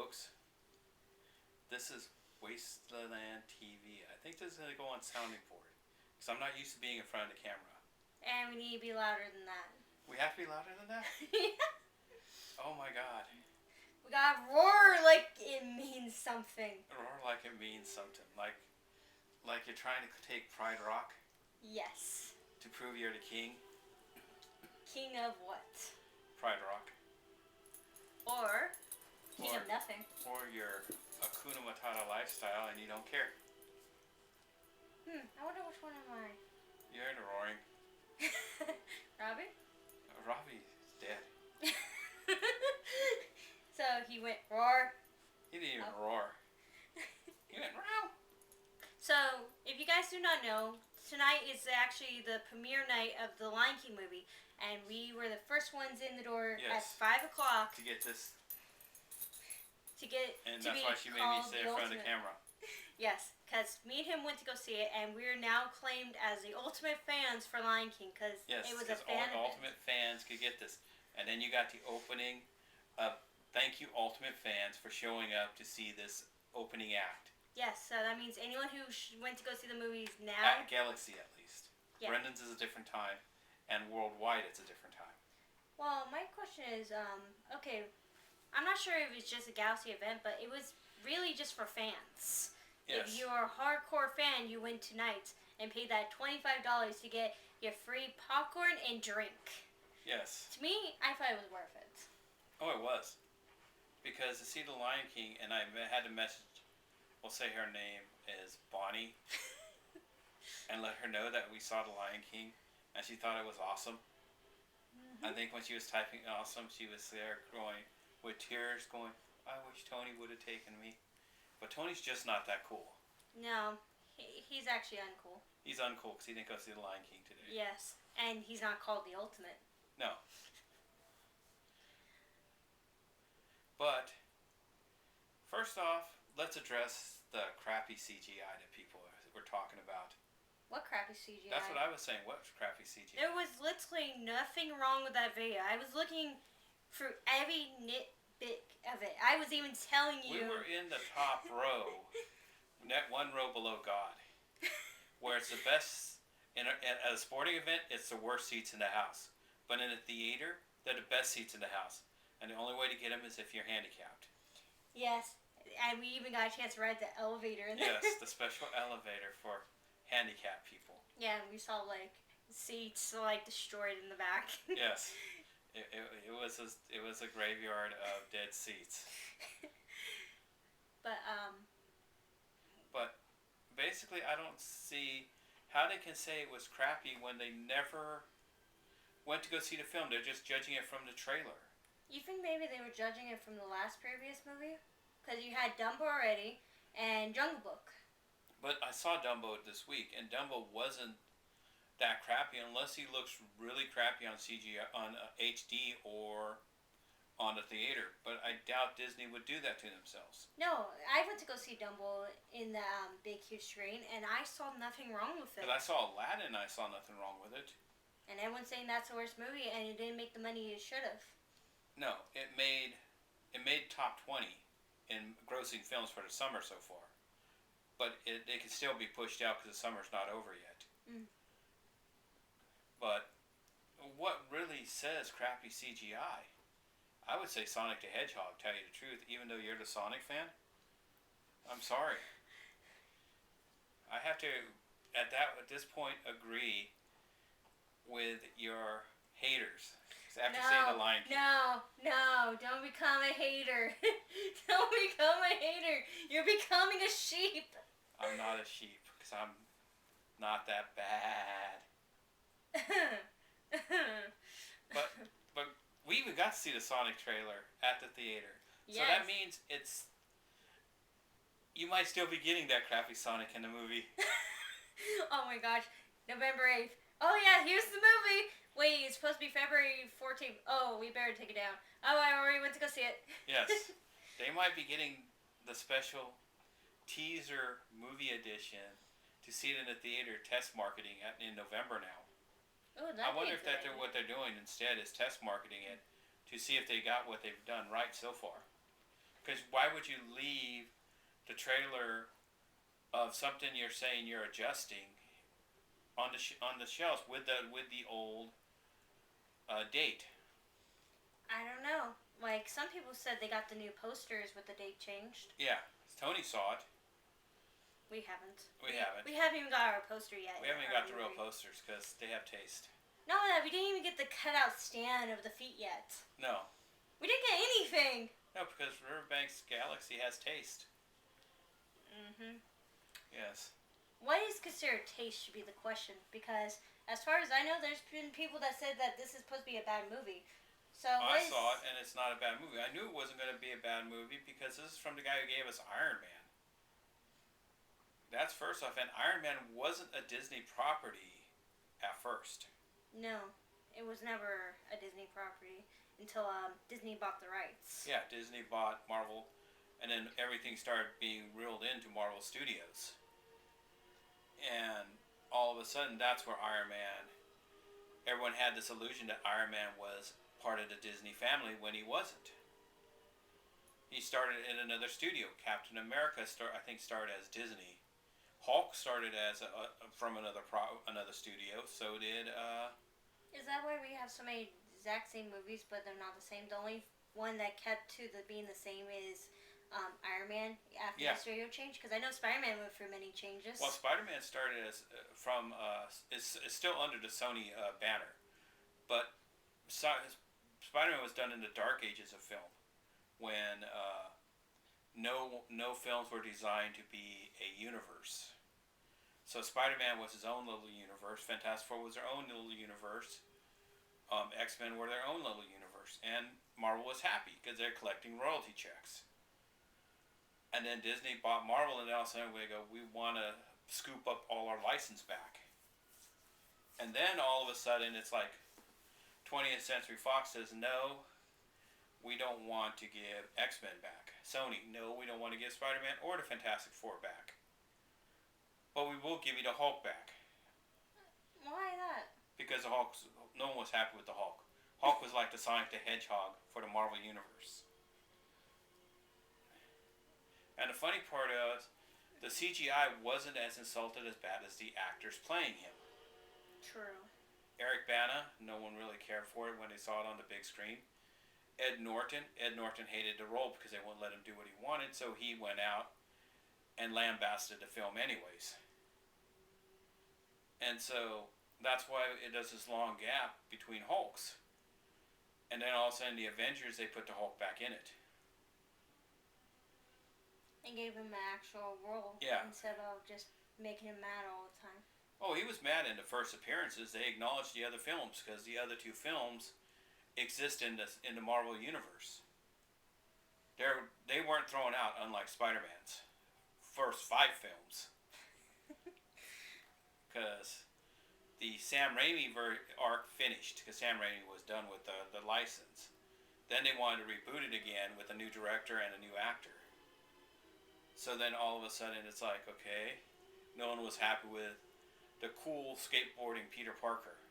folks. This is Wasteland TV. I think this is going to go on sounding board because I'm not used to being in front of the camera. And we need to be louder than that. We have to be louder than that? Yeah. Oh my god. We gotta roar like it means something. Roar like it means something. Like you're trying to take Pride Rock Yes. to prove you're the king. King of what? Pride Rock. Or king of nothing. Or your Hakuna Matata lifestyle and you don't care. I wonder which one am I? You're the roaring. Robbie? Robbie's dead. So he went roar. He didn't even roar. He went row. So, if you guys do not know, tonight is actually the premiere night of the Lion King movie. And we were the first ones in the door at 5 o'clock. To get this. And to that's be why she made me called stay in front of the camera. Yes, because me and him went to go see it, and we're now claimed as the ultimate fans for Lion King, because it was a fan event. Ultimate fans could get this. And then you got the opening of thank you, Ultimate fans, for showing up to see this opening act. Yes, so that means anyone who went to go see the movies now... At Galaxy, at least. Yeah. Brendan's is a different time, and worldwide it's a different time. Well, my question is, okay, I'm not sure if it's just a Galaxy event, but it was really just for fans. Yes. If you're a hardcore fan, you went tonight and paid that $25 to get your free popcorn and drink. Yes. To me, I thought it was worth it. Oh, it was. Because to see the Lion King, and I had to message, we'll say her name is Bonnie, and let her know that we saw the Lion King, and she thought it was awesome. I think when she was typing awesome, she was there going, with tears going, I wish Tony would have taken me. But Tony's just not that cool. No, he's actually uncool. He's uncool because he didn't go see the Lion King today. Yes, and he's not called the Ultimate. No. But, first off, let's address the crappy CGI that people were talking about. What crappy CGI? That's what I was saying. What crappy CGI? There was literally nothing wrong with that video. I was looking through every nitpick of it. I was even telling you. We were in the top row, net one row below God, where it's the best. At a sporting event, it's the worst seats in the house. But in a theater, they're the best seats in the house. And the only way to get them is if you're handicapped. Yes, and we even got a chance to ride the elevator in there. Yes, the special elevator for handicapped people. Yeah, and we saw like seats like destroyed in the back. Yes, it was a graveyard of dead seats. But basically, I don't see how they can say it was crappy when they never went to go see the film. They're just judging it from the trailer. You think maybe they were judging it from the last previous movie? Because you had Dumbo already and Jungle Book. But I saw Dumbo this week, and Dumbo wasn't that crappy unless he looks really crappy on CGI, on HD or on the theater. But I doubt Disney would do that to themselves. No, I went to go see Dumbo in the big huge screen, and I saw nothing wrong with it. But I saw Aladdin, I saw nothing wrong with it. And everyone's saying that's the worst movie, and it didn't make the money it should have. No, it made top 20 in grossing films for the summer so far. But it can still be pushed out because the summer's not over yet. But what really says crappy CGI? I would say Sonic the Hedgehog, tell you the truth, even though you're the Sonic fan. I'm sorry. I have to, at this point, agree with your haters. After seeing The Lion King. No, don't become a hater. Don't become a hater. You're becoming a sheep. I'm not a sheep, because I'm not that bad. But we even got to see the Sonic trailer at the theater. Yes. So that means you might still be getting that crappy Sonic in the movie. Oh my gosh, November 8th. Oh yeah, here's the movie. Wait, it's supposed to be February 14th. Oh, we better take it down. Oh, I already went to go see it. Yes. They might be getting the special teaser movie edition to see it in the theater test marketing in November now. Oh, I wonder if what they're doing instead is test marketing it to see if they got what they've done right so far. Because why would you leave the trailer of something you're saying you're adjusting on the shelves with the old date? I don't know. Like, some people said they got the new posters with the date changed. Yeah, Tony saw it. We haven't. We haven't. We haven't even got our poster yet. We haven't even got the real posters because they have taste. No, we didn't even get the cutout stand of the feet yet. No. We didn't get anything. No, because Riverbank's Galaxy has taste. Mm-hmm. Yes. What is considered taste should be the question, because as far as I know, there's been people that said that this is supposed to be a bad movie. So I saw it, and it's not a bad movie. I knew it wasn't going to be a bad movie because this is from the guy who gave us Iron Man. That's first off, and Iron Man wasn't a Disney property at first. No, it was never a Disney property until Disney bought the rights. Yeah, Disney bought Marvel, and then everything started being reeled into Marvel Studios. And all of a sudden, that's where Iron Man... Everyone had this illusion that Iron Man was part of the Disney family when he wasn't. He started in another studio. Captain America started as Disney. Hulk started as from another studio. So did. Is that why we have so many exact same movies, but they're not the same? The only one that kept to being the same is Iron Man after the studio change. Because I know Spider-Man went through many changes. Well, Spider-Man started as is still under the Sony banner, but Spider-Man was done in the dark ages of film, when no films were designed to be a universe. So Spider-Man was his own little universe. Fantastic Four was their own little universe. X-Men were their own little universe. And Marvel was happy because they're collecting royalty checks. And then Disney bought Marvel, and then all of a sudden we go, we want to scoop up all our license back. And then all of a sudden it's like 20th Century Fox says, no, we don't want to give X-Men back. Sony, no, we don't want to give Spider-Man or the Fantastic Four back. But we will give you the Hulk back. Why that? Because the Hulk, no one was happy with the Hulk. Hulk was like the Sonic the Hedgehog for the Marvel Universe. And the funny part is, the CGI wasn't as insulted as bad as the actors playing him. True. Eric Bana, no one really cared for it when they saw it on the big screen. Ed Norton hated the role because they wouldn't let him do what he wanted, so he went out and lambasted the film anyways. And so that's why it does this long gap between Hulks. And then all of a sudden the Avengers, they put the Hulk back in it. And gave him an actual role. Yeah. Instead of just making him mad all the time. Oh, he was mad in the first appearances. They acknowledged the other films because the other two films exist in the Marvel Universe. They weren't thrown out, unlike Spider-Man's first 5 films. Because the Sam Raimi arc finished, because Sam Raimi was done with the license. Then they wanted to reboot it again with a new director and a new actor. So then all of a sudden it's like, okay, no one was happy with the cool skateboarding Peter Parker.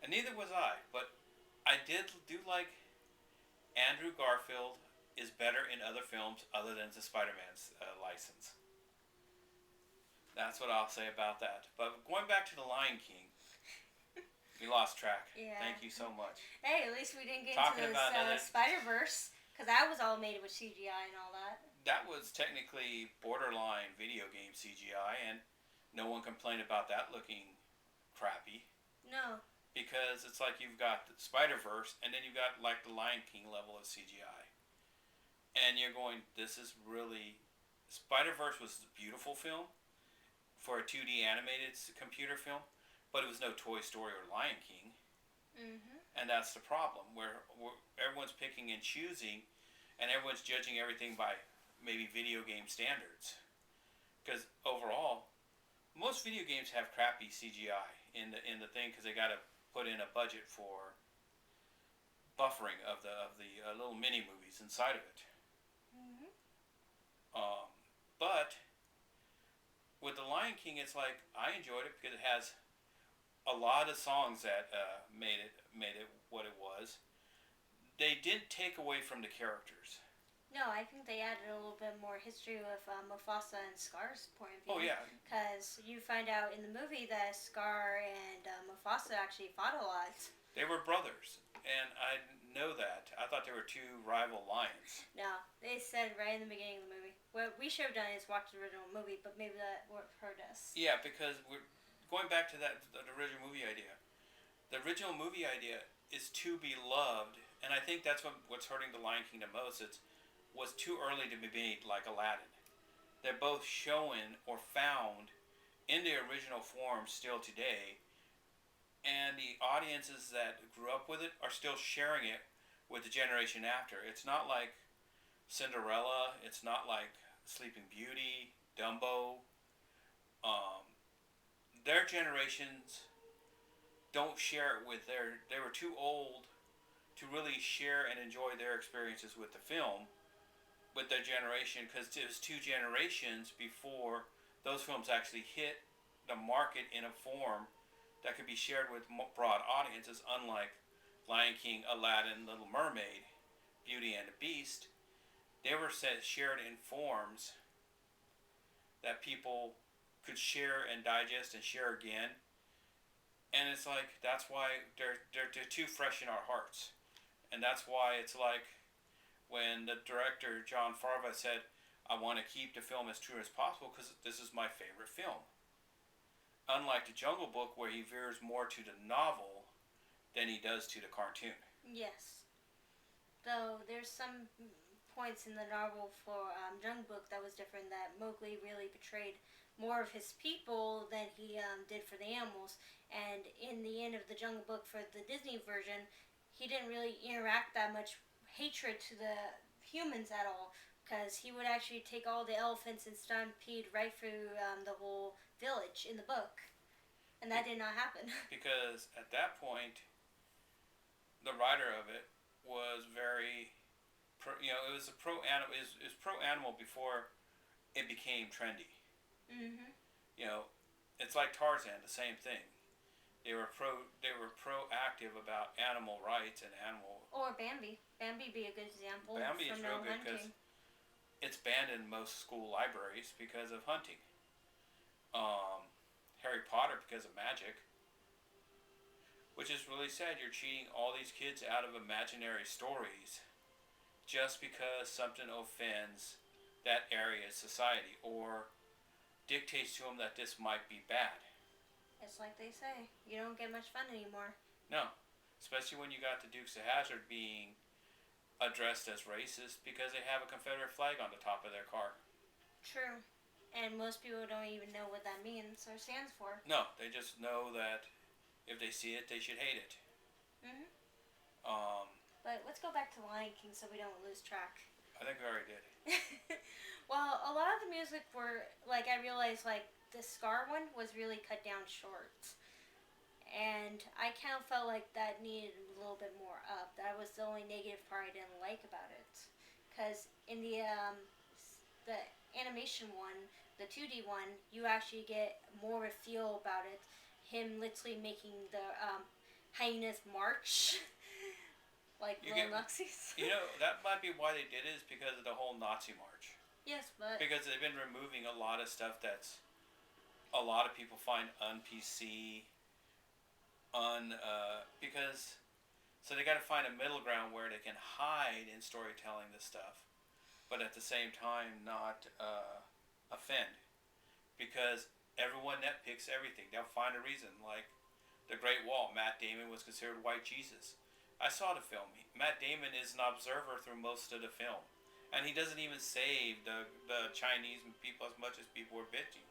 And neither was I, but I do like Andrew Garfield is better in other films other than the Spider-Man's license. That's what I'll say about that. But going back to The Lion King, we lost track. Yeah. Thank you so much. Hey, at least we didn't get into this Spider-Verse, because that was all made with CGI and all that. That was technically borderline video game CGI, and no one complained about that looking crappy. No. Because it's like you've got the Spider-Verse, and then you've got like the Lion King level of CGI. And you're going, this is really... Spider-Verse was a beautiful film for a 2D animated computer film, but it was no Toy Story or Lion King. Mm-hmm. And that's the problem, where everyone's picking and choosing, and everyone's judging everything by maybe video game standards. Because overall, most video games have crappy CGI in the thing, because they got to put in a budget for buffering of the little mini movies inside of it. Mm-hmm. But with The Lion King, it's like I enjoyed it because it has a lot of songs that made it what it was. They didn't take away from the characters. No, I think they added a little bit more history with Mufasa and Scar's point of view. Oh yeah, Because you find out in the movie that Scar and Mufasa actually fought a lot. they were brothers, and I know that. I thought they were two rival lions. No, they said right in the beginning of the movie. What we should have done is watch the original movie, but maybe that would have hurt us. Yeah, because we're going back to the original movie idea. The original movie idea is to be loved, and I think that's what's hurting the Lion King the most. It was too early to be made like Aladdin. They're both shown or found in their original form still today, and the audiences that grew up with it are still sharing it with the generation after. It's not like Cinderella. It's not like Sleeping Beauty, Dumbo. Um, their generations don't share it with their. They were too old to really share and enjoy their experiences with the film with their generation, because it was two generations before those films actually hit the market in a form that could be shared with broad audiences, unlike Lion King, Aladdin, Little Mermaid, Beauty and the Beast. They were shared in forms that people could share and digest and share again. And it's like, that's why they're too fresh in our hearts. And that's why it's like when the director, John Favreau, said, I want to keep the film as true as possible because this is my favorite film. Unlike the Jungle Book, where he veers more to the novel than he does to the cartoon. Yes. Though there's some points in the novel for Jungle Book that was different, that Mowgli really portrayed more of his people than he did for the animals. And in the end of the Jungle Book for the Disney version, he didn't really interact that much hatred to the humans at all, because he would actually take all the elephants and stampede right through the whole village in the book, and that did not happen. Because at that point, the writer of it was very, it was a pro animal. It was pro animal before it became trendy. Mhm. It's like Tarzan, the same thing. They were proactive about animal rights and animal. Or Bambi. Bambi be a good example. Bambi is from real no good because it's banned in most school libraries because of hunting. Harry Potter because of magic, which is really sad. You're cheating all these kids out of imaginary stories just because something offends that area of society or dictates to them that this might be bad. It's like they say, you don't get much fun anymore. No, especially when you got the Dukes of Hazzard being addressed as racist because they have a Confederate flag on the top of their car. True. And most people don't even know what that means or stands for. No, they just know that if they see it, they should hate it. Mhm. Um, But let's go back to Lion King so we don't lose track. I think we already did. Well, a lot of the music were, like, I realized, like, the Scar one was really cut down short. And I kind of felt like that needed a little bit more up. That was the only negative part I didn't like about it. Because in the animation one, the 2D one, you actually get more of a feel about it. Him literally making the hyenas march. Like little Nazis. That might be why they did it, is because of the whole Nazi march. Yes, but because they've been removing a lot of stuff that's a lot of people find un-PC, because so they got to find a middle ground where they can hide in storytelling this stuff, but at the same time not offend, because everyone nitpicks everything. They'll find a reason, like the Great Wall. Matt Damon was considered white Jesus. I saw the film. Matt Damon is an observer through most of the film. And he doesn't even save the Chinese people as much as people were bitching.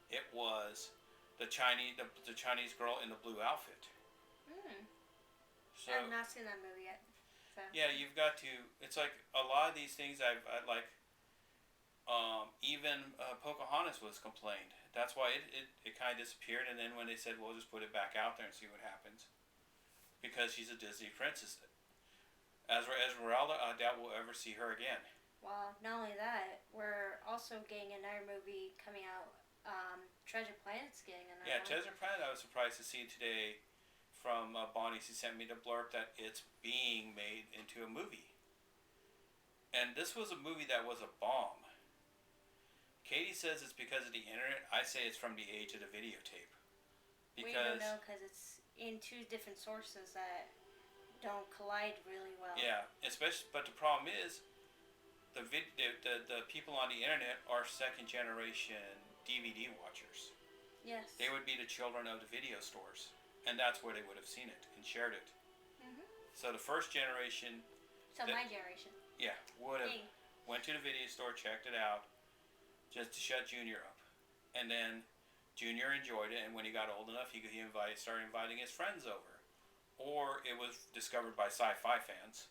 It was the Chinese girl in the blue outfit. So I've not seen that movie yet. So. Yeah, you've got to. It's like a lot of these things I like. Even Pocahontas was complained. That's why it kind of disappeared. And then when they said, "We'll just put it back out there and see what happens," because she's a Disney princess. As Esmeralda, I doubt we'll ever see her again. Well, not only that, we're also getting another movie coming out. Treasure Planet's getting another. Yeah, Treasure Planet. I was surprised to see today from Bonnie. She sent me the blurb that it's being made into a movie. And this was a movie that was a bomb. Katie says it's because of the internet. I say it's from the age of the videotape. We don't know because it's in two different sources that don't collide really well. Yeah, especially. But the problem is, the people on the internet are second generation DVD watchers. Yes. They would be the children of the video stores, and that's where they would have seen it and shared it. Mhm. So the first generation. So my generation. Yeah, would have went to the video store, checked it out, just to shut Junior up, and then Junior enjoyed it, and when he got old enough, he started inviting his friends over, or it was discovered by sci-fi fans,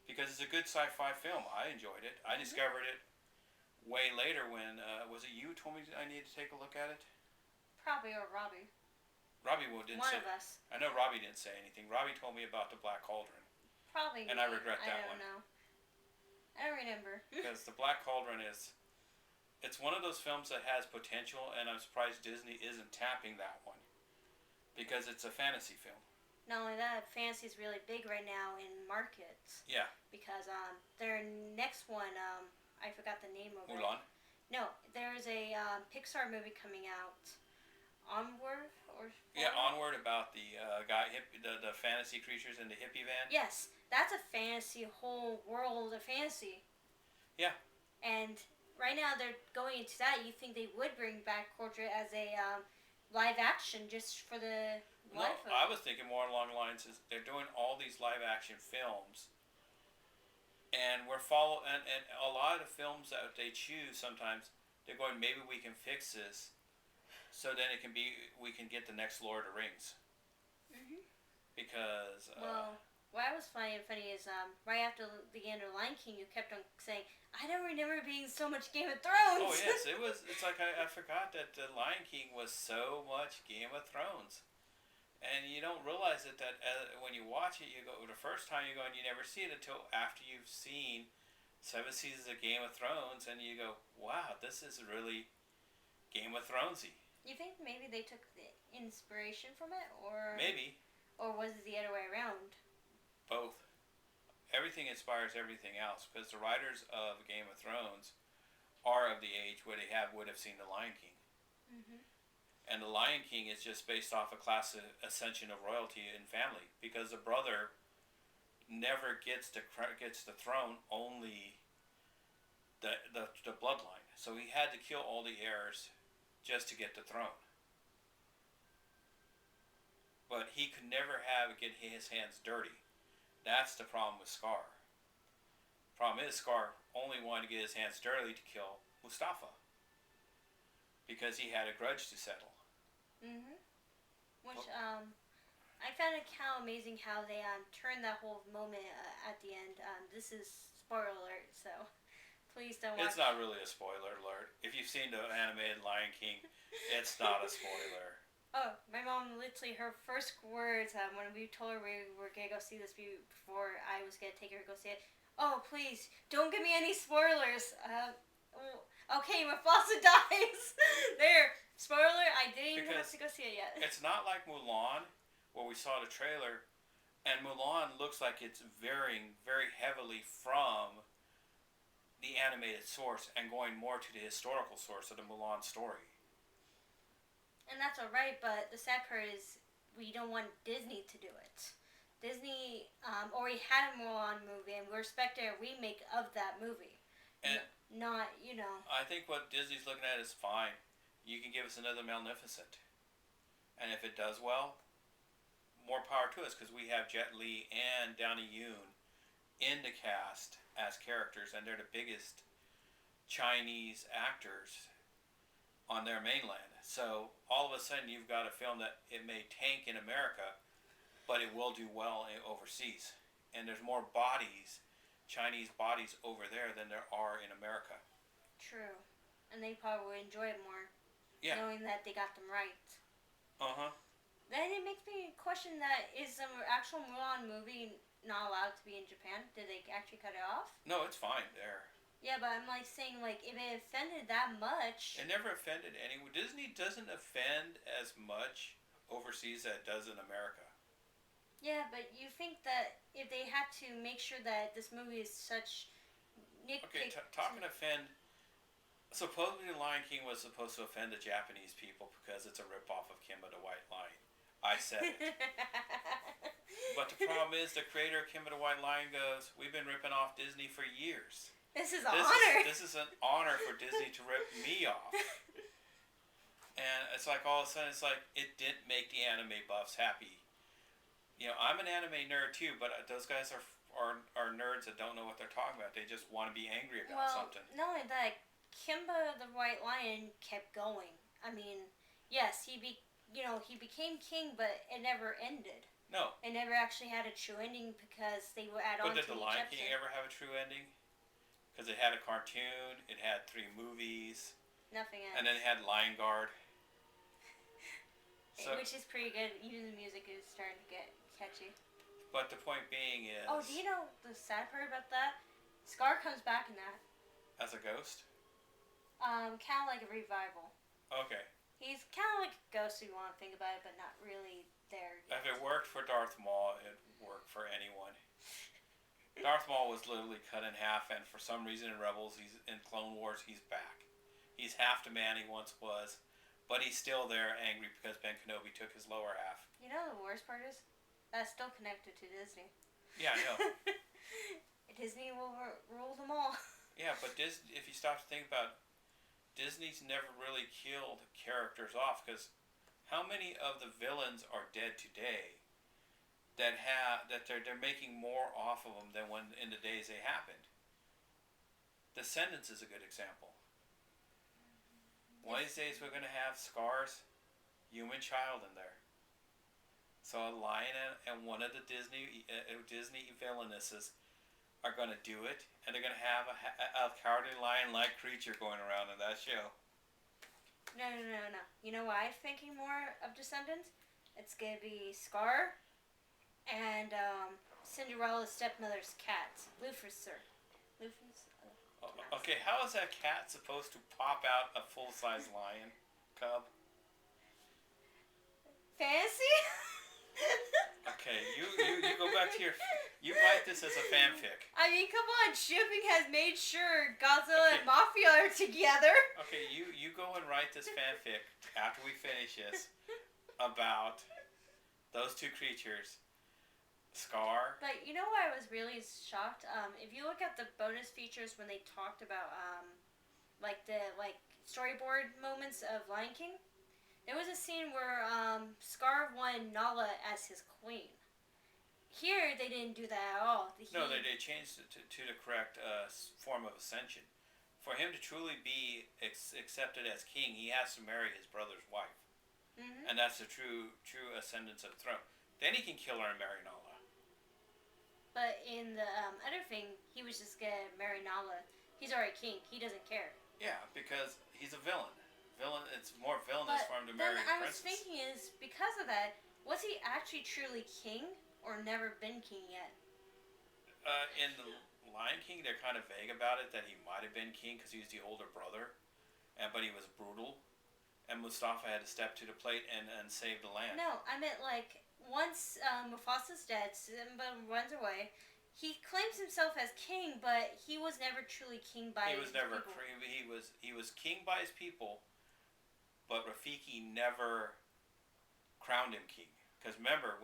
because it's a good sci-fi film. I enjoyed it. I discovered it way later when was it you who told me I needed to take a look at it? Probably, or Robbie. Robbie didn't One say. of us. I know Robbie didn't say anything. Robbie told me about the Black Cauldron. Probably. And I regret that one. I don't know. I don't remember. Because the Black Cauldron it's one of those films that has potential, and I'm surprised Disney isn't tapping that one, because it's a fantasy film. Not only that, fantasy is really big right now in markets. Yeah. Because their next one, I forgot the name of Mulan? it. No, there's a Pixar movie coming out. Onward or Yeah, Onward, about the guy, the fantasy creatures in the hippie van. Yes, that's a fantasy, whole world of fantasy. Yeah. And right now they're going into that. You think they would bring back Portrait as a live action just for the life of it? I was thinking more along the lines is they're doing all these live action films, and and a lot of films that they choose sometimes they're going, maybe we can fix this, so then we can get the next Lord of the Rings. Mhm. Because what I was finding funny is right after the end of Lion King, you kept on saying, "I don't remember being so much Game of Thrones." Oh yes, it was. It's like I forgot that the Lion King was so much Game of Thrones, and you don't realize it that when you watch it, you go the first time you go and you never see it until after you've seen 7 seasons of Game of Thrones, and you go, "Wow, this is really Game of Thronesy." You think maybe they took the inspiration from it, or Maybe. or was it the other way around? Both. Everything inspires everything else, because the writers of Game of Thrones are of the age where they would have seen the Lion King. Mhm. And the Lion King is just based off a class ascension of royalty and family, because the brother never gets the throne, only the bloodline. So he had to kill all the heirs just to get the throne. But he could never get his hands dirty. That's the problem with Scar. Problem is, Scar only wanted to get his hands dirty to kill Mustafa, because he had a grudge to settle. Mhm. Which I found it kind of amazing how they turned that whole moment at the end. This is spoiler alert, so please don't watch. It's not really a spoiler alert. If you've seen the animated Lion King, it's not a spoiler. Oh, my mom literally, her first words when we told her we were going to go see this before I was going to take her to go see it, "Oh, please, don't give me any spoilers." Okay, Mufasa dies. There, spoiler, I didn't even have to go see it yet. It's not like Mulan, where we saw the trailer, and Mulan looks like it's varying very heavily from the animated source and going more to the historical source of the Mulan story. And that's alright, but the sad part is we don't want Disney to do it. Disney already had a Mulan movie, and we're expecting a remake of that movie. And not, I think what Disney's looking at is fine. You can give us another Maleficent. And if it does well, more power to us, because we have Jet Li and Downey Yoon in the cast as characters, and they're the biggest Chinese actors on their mainland. So all of a sudden you've got a film that it may tank in America, but it will do well overseas. And there's more Chinese bodies over there than there are in America. True. And they probably would enjoy it more, yeah, knowing that they got them right. Uh-huh. Then it makes me question that, is the actual Mulan movie not allowed to be in Japan? Did they actually cut it off? No, it's fine there. Yeah, but I'm saying, if it offended that much... It never offended anyone. Disney doesn't offend as much overseas as it does in America. Yeah, but you think that if they had to make sure that this movie is such Okay, talking to offend. Supposedly, The Lion King was supposed to offend the Japanese people because it's a ripoff of Kimba the White Lion. I said it. But the problem is, the creator of Kimba the White Lion goes, "We've been ripping off Disney for years. This is an honor. This is an honor for Disney to rip me off." And it's like all of a sudden, it's like it didn't make the anime buffs happy. I'm an anime nerd too, but those guys are nerds that don't know what they're talking about. They just want to be angry about something. Not only that, Kimba the White Lion kept going. I mean, yes, he became king, but it never ended. No. It never actually had a true ending because they would add on to each episode. But did The Lion King ever have a true ending? Because it had a cartoon, it had 3 movies. Nothing else. And then it had Lion Guard. Which is pretty good. Even the music is starting to get catchy. But the point being is... Oh, do you know the sad part about that? Scar comes back in that. As a ghost? Kind of like a revival. Okay. He's kind of like a ghost if you want to think about it, but not really there yet. If it worked for Darth Maul, it worked for anyone. Darth Maul was literally cut in half, and for some reason in Rebels, in Clone Wars, he's back. He's half the man he once was, but he's still there angry because Ben Kenobi took his lower half. You know the worst part is? That's still connected to Disney. Yeah, I know. Disney will rule them all. Yeah, but if you stop to think about it, Disney's never really killed characters off, because how many of the villains are dead today that they're making more off of them than when in the days they happened? Descendants is a good example. One of these days we're going to have Scar's human child in there. So a lion and one of the Disney villainesses are going to do it, and they're going to have a cowardly lion-like creature going around in that show. No. You know why I'm thinking more of Descendants? It's going to be Scar and Cinderella's stepmother's cat, Lucifer. Okay, how is that cat supposed to pop out a full-size lion cub? Fantasy? Okay, you go back to you write this as a fanfic. I mean, come on, shipping has made sure Godzilla and Mafia are together. Okay, you go and write this fanfic after we finish this about those 2 creatures, Scar. But you know why I was really shocked? If you look at the bonus features when they talked about the storyboard moments of Lion King, there was a scene where Scar won Nala as his queen. Here, they didn't do that at all. No, they changed it to the correct form of ascension. For him to truly be accepted as king, he has to marry his brother's wife. Mm-hmm. And that's the true ascendance of the throne. Then he can kill her and marry Nala. But in the other thing, he was just going to marry Nala. He's already king. He doesn't care. Yeah, because he's a villain. It's more villainous for him to marry a princess. But I was thinking is, because of that, was he actually truly king or never been king yet? In the Lion King, they're kind of vague about it, that he might have been king because he was the older brother, but he was brutal, and Mustafa had to step to the plate and save the land. No, I meant once Mufasa's dead, Simba runs away. He claims himself as king, but he was never truly king by his people. He was king by his people, but Rafiki never crowned him king. Because remember,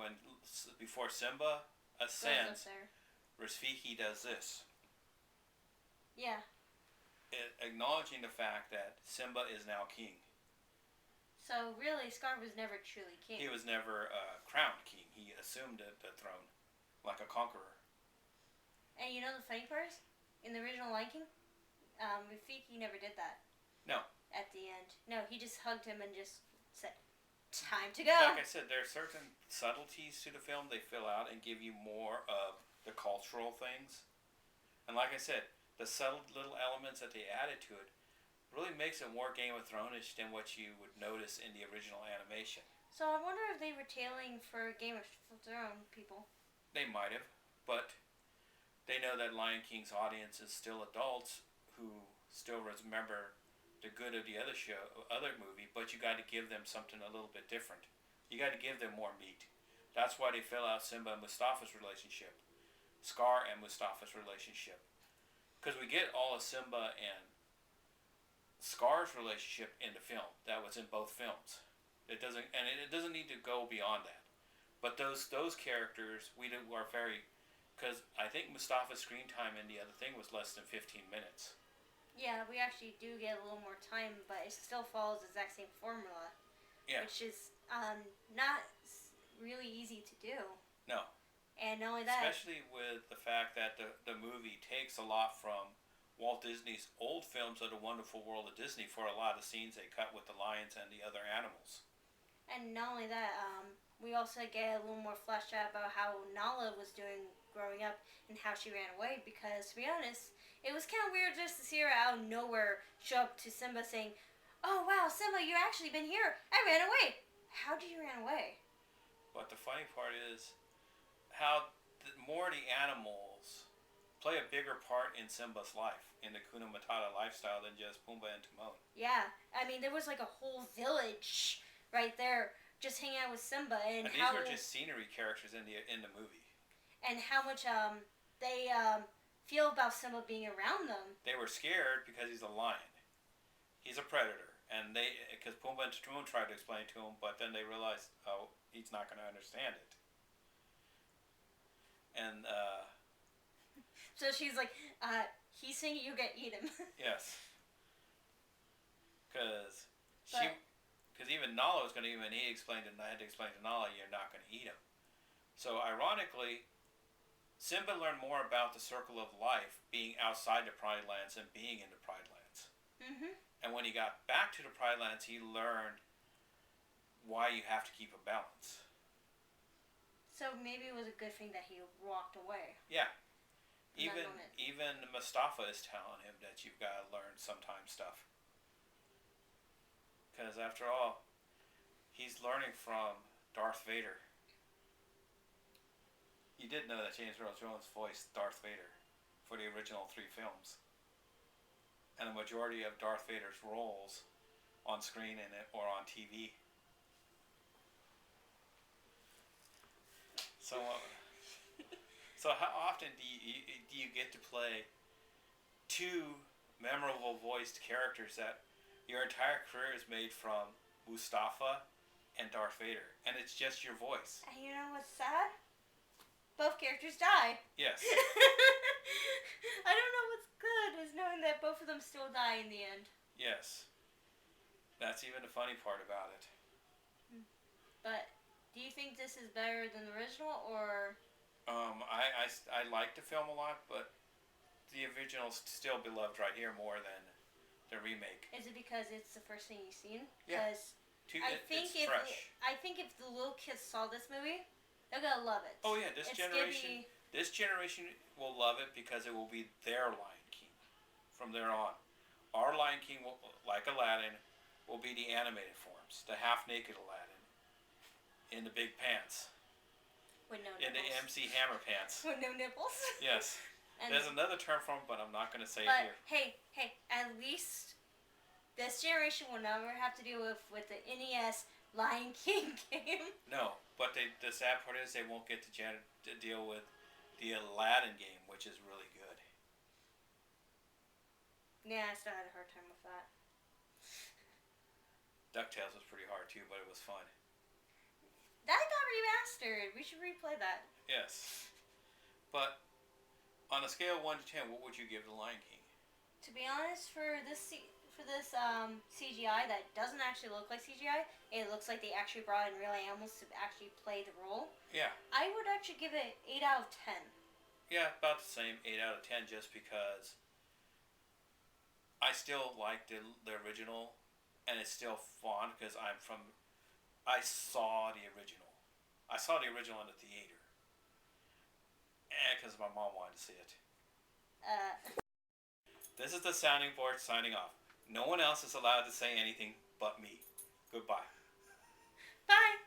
before Simba ascends, Rafiki does this. Yeah. Acknowledging the fact that Simba is now king. So really, Scar was never truly king. He was never crowned king. He assumed the throne like a conqueror. And you know the funny part is, in the original Lion King, Rafiki never did that. No. At the end. No, he just hugged him and just said, "Time to go." Like I said, there are certain subtleties to the film they fill out and give you more of the cultural things. And like I said, the subtle little elements that they added to it really makes it more Game of Thrones than what you would notice in the original animation. So I wonder if they were tailing for Game of Thrones people. They might have, but they know that Lion King's audience is still adults who still remember the good of the other movie, but you got to give them something a little bit different. You got to give them more meat. That's why they fill out Simba and Mustafa's relationship, Scar and Mustafa's relationship. because we get all of Simba and Scar's relationship in the film. That was in both films. It doesn't need to go beyond that. But those characters are very, because I think Mustafa's screen time in the other thing was less than 15 minutes. Yeah, we actually do get a little more time, but it still follows the exact same formula. Yeah. Which is not really easy to do. No. And not only that, especially with the fact that the movie takes a lot from Walt Disney's old films of The Wonderful World of Disney for a lot of scenes they cut with the lions and the other animals. And not only that, we also get a little more fleshed out about how Nala was doing growing up and how she ran away. Because, to be honest, it was kind of weird just to see her out of nowhere show up to Simba saying, "Oh, wow, Simba, you've actually been here. I ran away." How did you run away? But the funny part is how more the animals play a bigger part in Simba's life, in the Kuna Matata lifestyle, than just Pumbaa and Timon. Yeah, I mean, there was like a whole village right there just hanging out with Simba. And these were just scenery characters in the movie. And how much they feel about Simba being around them. They were scared because he's a lion. He's a predator. And because Pumbaa and Timon tried to explain to him, but then they realized, oh, he's not going to understand it. And, so she's like, he's saying you get eat him. Yes. Because even Nala was going to I had to explain to Nala, you're not going to eat him. So, ironically, Simba learned more about the circle of life being outside the Pride Lands than being in the Pride Lands. Mm-hmm. And when he got back to the Pride Lands, he learned why you have to keep a balance. So maybe it was a good thing that he walked away. Yeah. Even Mustafa is telling him that you've got to learn sometimes stuff. Because after all, he's learning from Darth Vader. You did know that James Earl Jones voiced Darth Vader for the original 3 films. And the majority of Darth Vader's roles on screen or on TV. So how often do you get to play 2 memorable voiced characters that your entire career is made from Mustafa and Darth Vader, and it's just your voice? And you know what's sad? Both characters die. Yes. I don't know what's good is knowing that both of them still die in the end. Yes. That's even the funny part about it. But do you think this is better than the original, or? I like the film a lot, but the original's still beloved right here more than the remake. Is it because it's the first thing you've seen? Yeah. Because I think if the little kids saw this movie, they're gonna love it. Oh yeah, this generation will love it because it will be their Lion King from there on. Our Lion King, like Aladdin, will be the animated forms, the half-naked Aladdin, in the big pants. With no in nipples. the MC Hammer pants. With no nipples. Yes. And there's another term for them, but I'm not going to say it here. Hey, at least this generation will never have to deal with the NES Lion King game. No, but the sad part is they won't get to deal with the Aladdin game, which is really good. Yeah, I still had a hard time with that. DuckTales was pretty hard too, but it was fun. That got remastered. We should replay that. Yes. But on a scale of 1 to 10, what would you give The Lion King? To be honest, for this CGI that doesn't actually look like CGI, it looks like they actually brought in real animals to actually play the role. Yeah. I would actually give it 8 out of 10. Yeah, about the same, 8 out of 10, just because I still like the original, and it's still fun because I saw the original. I saw the original in the theater. And because my mom wanted to see it. This is the sounding board signing off. No one else is allowed to say anything but me. Goodbye. Bye.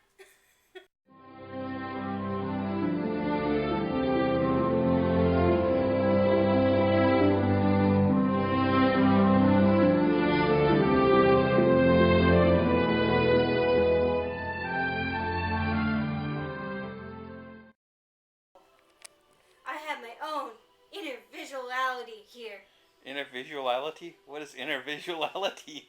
I have my own Inner visuality here. Inner visuality? What is inner visuality?